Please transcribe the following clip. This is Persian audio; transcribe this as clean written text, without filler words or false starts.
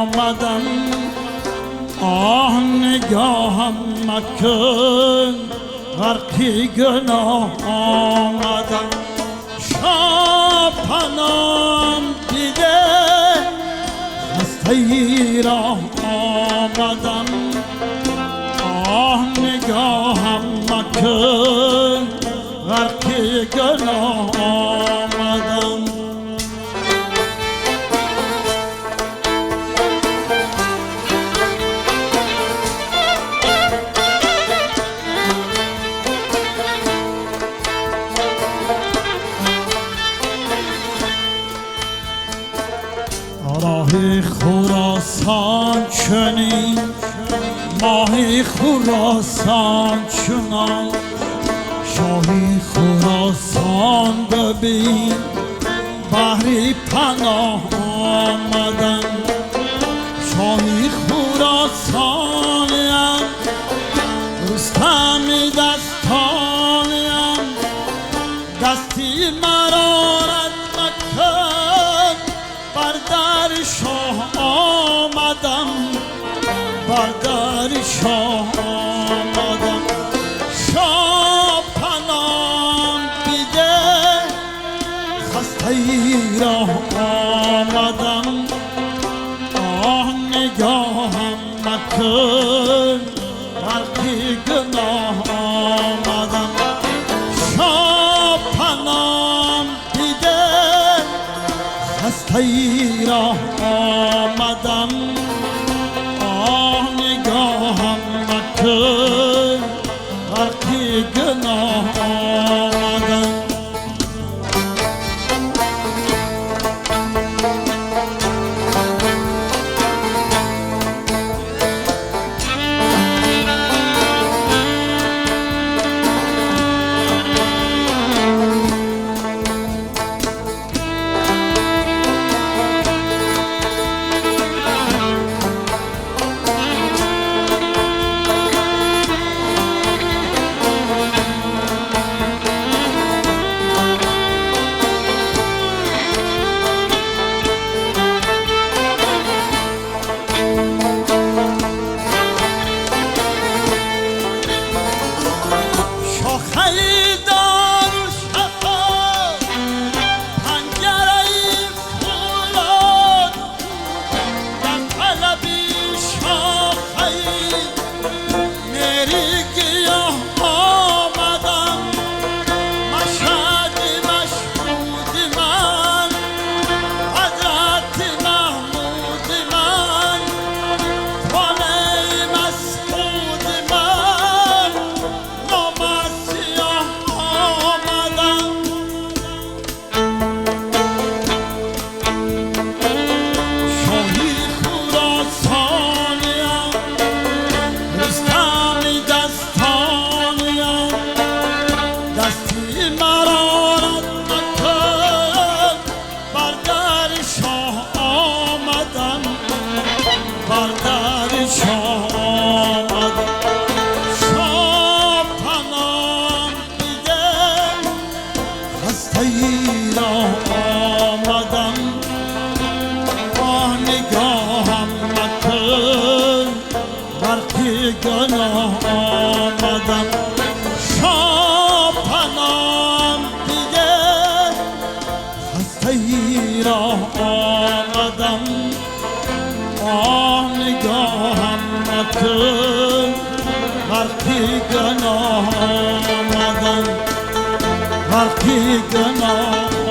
آمدم آه نگاهم مکن غرقی گناه آمدم شاپنام دیده خسته‌ای را آمدم آه نگاهم مکن غرقی گناه آمدم راهی خراسان چنین ماهی خراسان چنان شاهی خراسان ببین بحری پناه آمدن شاهی خراسانیم رستمی دستانیم دستی مرا رد مکن بر در شاه آمدم بر در شاه آمدم شاه پنام دیده خسته‌ای را آمدم آه نگاهم مکن غرقی گناه آمدم شاه پنام دیده خسته‌ای را آمدم آه نگاهم مکن غرقی گناه آمدم گناه آمدم شاه پنام دیده خسته‌ای را آمدم آه نگاهم مکن غرقی گناه آمدم غرقی گناه